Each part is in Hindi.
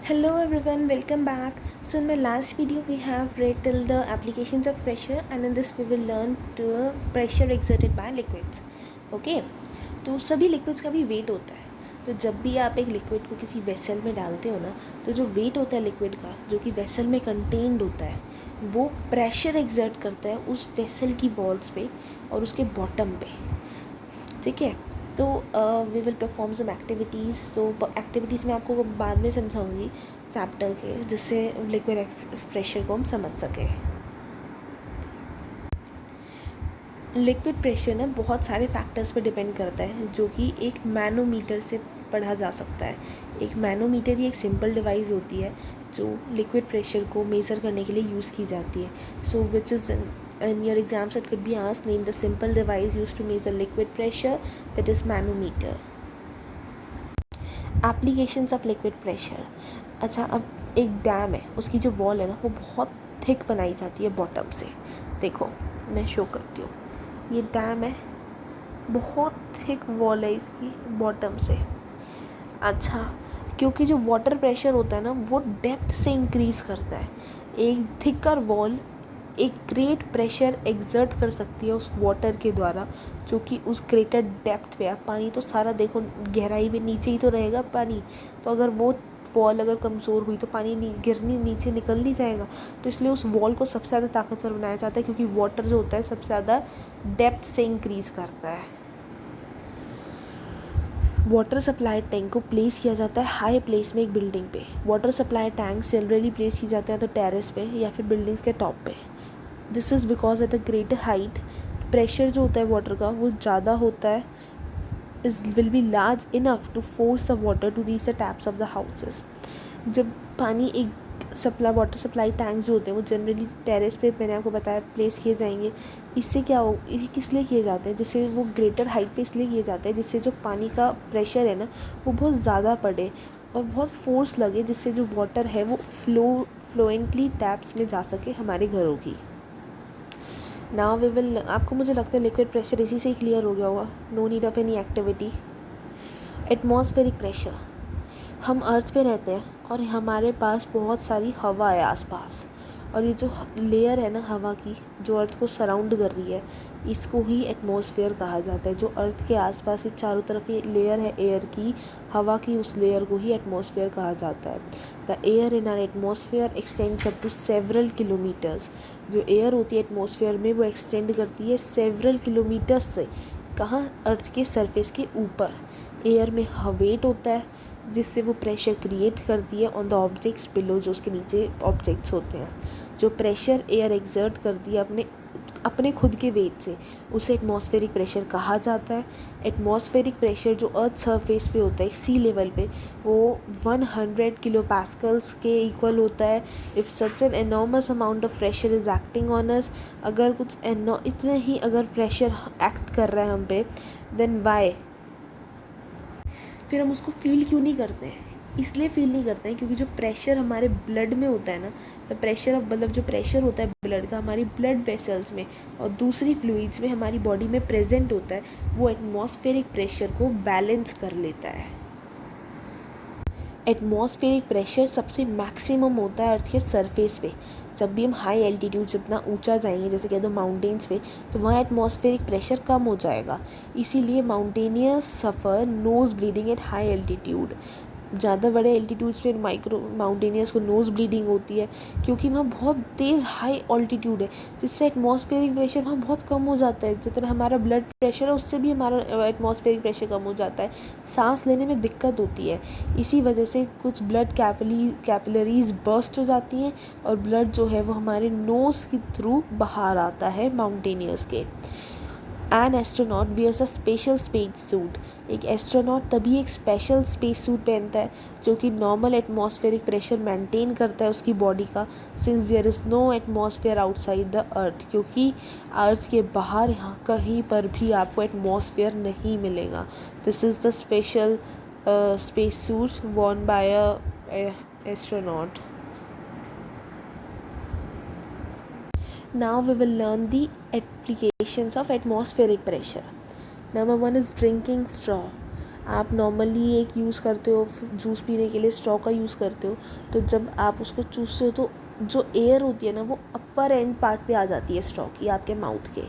Hello everyone, welcome back. So in my last video we have read till the applications of pressure and in this we will learn the pressure exerted by liquids. Okay, तो सभी लिक्विड्स का भी वेट होता है. तो जब भी आप एक लिक्विड को किसी वेसल में डालते हो ना, तो जो वेट होता है लिक्विड का जो कि वेसल में कंटेन्ड होता है वो प्रेशर एक्सर्ट करता है उस वेसल की वॉल्स पे और उसके बॉटम पे. ठीक है, तो we will perform some activities. तो एक्टिविटीज़ में आपको बाद में समझाऊंगी चैप्टर के, जिससे लिक्विड प्रेशर को हम समझ सकें. लिक्विड प्रेशर ना बहुत सारे फैक्टर्स पर डिपेंड करता है जो कि एक मैनोमीटर से पढ़ा जा सकता है. एक मैनोमीटर ही एक सिंपल डिवाइस होती है जो लिक्विड प्रेशर को मेज़र करने के लिए यूज़ की जाती है. So which is in your exams it could be asked, name the simple device used to measure liquid pressure, that is manometer. Applications of liquid pressure. अच्छा, अब एक डैम है, उसकी जो वॉल है ना वो बहुत थिक बनाई जाती है बॉटम से. देखो मैं शो करती हूँ, ये डैम है, बहुत थिक वॉल है इसकी बॉटम से. अच्छा, क्योंकि जो वाटर प्रेशर होता है ना वो डेप्थ से इंक्रीज़ करता है. एक थिकर वॉल एक ग्रेट प्रेशर एक्सर्ट कर सकती है उस वाटर के द्वारा जो कि उस ग्रेटर डेप्थ पे है. पानी तो सारा देखो गहराई में नीचे ही तो रहेगा पानी, तो अगर वो वॉल अगर कमज़ोर हुई तो पानी गिरनी नीचे निकल नहीं जाएगा. तो इसलिए उस वॉल को सबसे ज़्यादा ताकतवर बनाया जाता है क्योंकि वाटर जो होता है सबसे ज़्यादा डेप्थ से इंक्रीज़ करता है. वाटर सप्लाई टैंक को प्लेस किया जाता है हाई प्लेस में एक बिल्डिंग पे. Water supply tanks generally place किए जाते हैं तो टेरेस पे या फिर बिल्डिंग्स के टॉप पे. This is because at a greater height pressure जो होता है वाटर का वो ज़्यादा होता है, is will be large enough to force the water to reach the taps of the houses. जब पानी एक वाटर सप्लाई टैंक्स जो होते हैं वो जनरली टेरेस पे मैंने आपको बताया प्लेस किए जाएंगे. इससे क्या हो, ये किस लिए किए जाते हैं, जिससे वो ग्रेटर हाइट पे इसलिए किए जाते हैं जिससे जो पानी का प्रेशर है ना वो बहुत ज़्यादा पड़े और बहुत फोर्स लगे, जिससे जो वाटर है वो फ्लोएंटली टैप्स में जा सके हमारे घरों की. नाउ वी विल, आपको मुझे लगता है लिक्विड प्रेशर इसी से ही क्लियर हो गया होगा. No need of any activity. Atmospheric pressure. हम अर्थ पे रहते हैं और हमारे पास बहुत सारी हवा है आसपास, और ये जो लेयर है ना हवा की जो अर्थ को सराउंड कर रही है इसको ही एटमॉस्फेयर कहा जाता है. जो अर्थ के आसपास एक चारों तरफ ये लेयर है एयर की, हवा की, उस लेयर को ही एटमॉस्फेयर कहा जाता है. The air in our atmosphere extends up to several kilometres. जो एयर होती है एटमॉस्फेयर में वो एक्सटेंड करती है सेवरल किलोमीटर्स से. कहाँ? अर्थ के सरफेस के ऊपर. एयर में वेट होता है जिससे वो प्रेशर क्रिएट करती है ऑन द ऑब्जेक्ट्स बिलो, जो उसके नीचे ऑब्जेक्ट्स होते हैं. जो प्रेशर एयर एक्सर्ट करती है अपने अपने खुद के वेट से उसे एटमॉस्फेरिक प्रेशर कहा जाता है. एटमॉस्फेरिक प्रेशर जो अर्थ सरफेस पे होता है सी लेवल पे वो 100 किलो पास्कल्स के इक्वल होता है. If such an enormous amount of pressure is acting on us, अगर कुछ इतना ही अगर प्रेशर एक्ट कर रहा है हम पे, देन वाई, फिर हम उसको फील क्यों नहीं करते हैं? इसलिए फील नहीं करते हैं क्योंकि जो प्रेशर हमारे ब्लड में होता है ना, तो प्रेशर ऑफ मतलब जो प्रेशर होता है ब्लड का हमारी ब्लड वेसल्स में और दूसरी फ्लूइड्स में हमारी बॉडी में प्रेजेंट होता है, वो एटमॉस्फेरिक प्रेशर को बैलेंस कर लेता है. एटमॉस्फेरिक प्रेशर सबसे मैक्सिमम होता है अर्थ के सरफेस पे. जब भी हम हाई एल्टीट्यूड जितना ऊंचा जाएंगे, जैसे कह दो माउंटेन्स पे, तो वहाँ एटमॉस्फेरिक प्रेशर कम हो जाएगा. इसीलिए mountaineers suffer nose bleeding at high altitude. ज़्यादा बड़े एल्टीट्यूड्स पे माइक्रो माउंटेनियर्स को नोज़ ब्लीडिंग होती है क्योंकि वहाँ बहुत तेज़ हाई ऑल्टीट्यूड है, जिससे एटमॉस्फेरिक प्रेशर वहाँ बहुत कम हो जाता है. जितना हमारा ब्लड प्रेशर है उससे भी हमारा एटमॉस्फेरिक प्रेशर कम हो जाता है. सांस लेने में दिक्कत होती है. इसी वजह से कुछ ब्लड कैपिलरीज बर्स्ट हो जाती हैं और ब्लड जो है वो हमारे नोज़ के थ्रू बाहर आता है माउंटेनियर्स के. An astronaut wears a special space suit. एक एस्ट्रोनॉट तभी एक स्पेशल स्पेस सूट पहनता है जो कि नॉर्मल एटमॉस्फेरिक प्रेशर मेंटेन करता है उसकी बॉडी का, since there is no atmosphere outside the earth. क्योंकि अर्थ के बाहर यहाँ कहीं पर भी आपको एटमॉस्फेयर नहीं मिलेगा. This is the special space suit worn by a astronaut. Now we will learn the applications of atmospheric pressure. Number one is drinking straw. आप नॉर्मली एक यूज़ करते हो जूस पीने के लिए, स्ट्रॉ का यूज़ करते हो, तो जब आप उसको चूसते हो तो जो एयर होती है ना वो अपर एंड पार्ट पे आ जाती है स्ट्रॉ की, आपके माउथ के,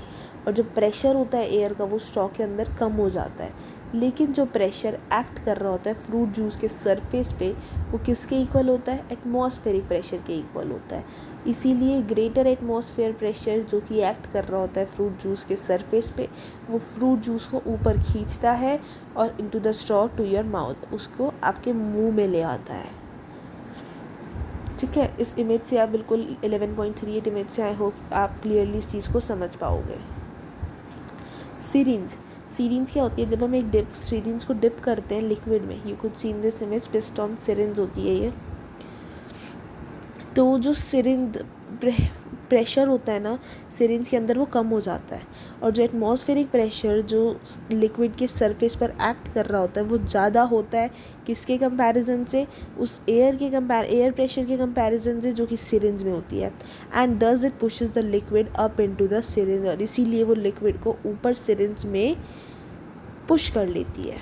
और जो प्रेशर होता है एयर का वो स्ट्रॉ के अंदर कम हो जाता है। लेकिन जो प्रेशर एक्ट कर रहा होता है फ्रूट जूस के सरफेस पे, वो किसके इक्वल होता है? एटमॉस्फेरिक प्रेशर के इक्वल होता है। इसीलिए ग्रेटर एटमॉस्फेयर प्रेशर जो कि एक्ट कर रहा होता है फ्रूट जूस के सरफेस पे, वो फ्रूट जूस को ऊपर खींचता है और into the straw to your mouth, उसको आपके मुंह में ले आता है। ठीक है, इस इमेज से आप बिल्कुल 11.38 इमेज से आई होप आप क्लियरली इस चीज़ को समझ पाओगे। सीरिंज क्या होती है? जब हम एक सीरिंज को डिप करते हैं लिक्विड में, you could see in this image piston syringe होती है ये। तो जो सिरिंज प्रेशर होता है ना सिरिंज के अंदर वो कम हो जाता है, और जो एटमॉस्फेरिक प्रेशर जो लिक्विड के सरफेस पर एक्ट कर रहा होता है वो ज़्यादा होता है किसके कंपैरिजन से? उस एयर प्रेशर के कंपैरिजन से जो कि सिरिंज में होती है। And thus it pushes the liquid up into the syringe, और इसीलिए वो लिक्विड को ऊपर सिरिंज में पुश कर लेती है।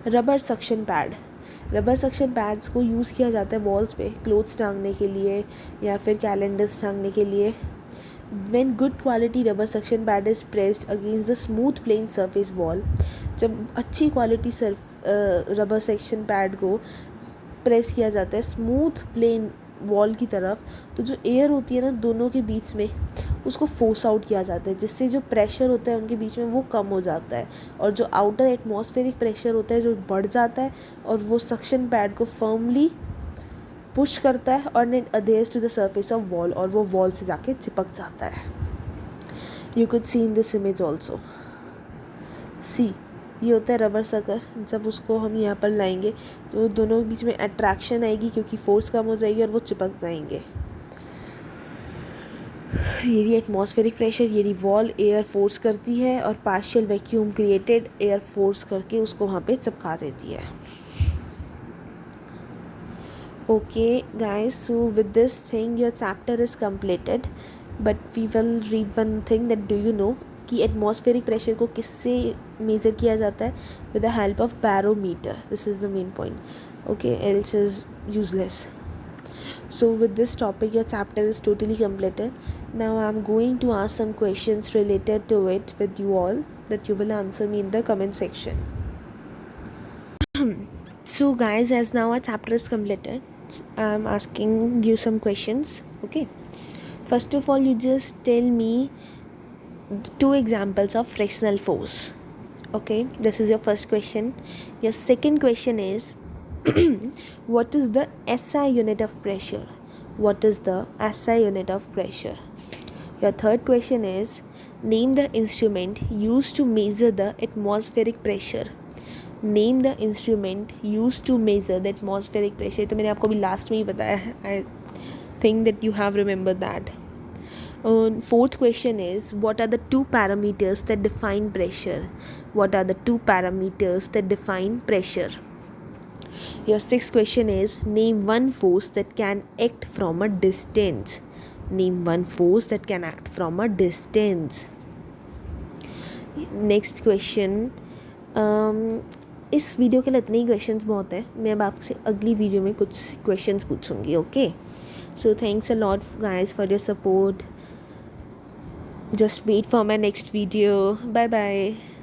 रबर सक्शन पैड्स को यूज़ किया जाता है वॉल्स पे क्लोथ्स टांगने के लिए या फिर कैलेंडर्स टांगने के लिए। When good quality rubber suction pad is pressed against the smooth plain surface wall, जब अच्छी क्वालिटी रबर सेक्शन पैड को प्रेस किया जाता है स्मूथ प्लेन वॉल की तरफ, तो जो एयर होती है ना दोनों के बीच में उसको फोर्स आउट किया जाता है, जिससे जो प्रेशर होता है उनके बीच में वो कम हो जाता है, और जो आउटर एटमॉस्फेरिक प्रेशर होता है जो बढ़ जाता है, और वो सक्शन पैड को फर्मली पुश करता है और it adheres to the surface of wall, और वो वॉल से जाके चिपक जाता है। You could see in this image also. See, ये होता है रबर सकर। जब उसको हम यहाँ पर लाएंगे तो दोनों के बीच में अट्रैक्शन आएगी क्योंकि फोर्स कम हो जाएगी और वो चिपक जाएंगे। ये रही एटमॉस्फेरिक प्रेशर, ये रही वॉल, एयर फोर्स करती है और partial vacuum created air force करके उसको वहाँ पे चिपका देती है। Okay guys, so with this thing your chapter is completed, but we will read one thing that do you know कि एटमॉस्फेरिक प्रेशर को किससे मेज़र किया जाता है? With the help of barometer. This is the main point, okay, else is useless. So with this topic your chapter is totally completed. Now I am going to ask some questions related to it with you all that you will answer me in the comment section. So guys, as now our chapter is completed, I am asking you some questions, okay? First of all, you just tell me 2 examples of frictional force, okay? This is your first question. Your second question is what is the SI unit of pressure? What is the SI unit of pressure? Your third question is name the instrument used to measure the atmospheric pressure. Name the instrument used to measure the atmospheric pressure. तो मैंने आपको भी लास्ट में ही बताया है. I think that you have remembered that. Fourth question is what are the 2 parameters that define pressure? What are the 2 parameters that define pressure? Your sixth question is name one force that can act from a distance. Name one force that can act from a distance. Next question. इस वीडियो के लिए इतने ही क्वेश्चंस बहुत हैं. मैं अब आपसे अगली वीडियो में कुछ क्वेश्चंस पूछूंगी, okay? So thanks a lot guys for your support. Just wait for my next video. Bye bye.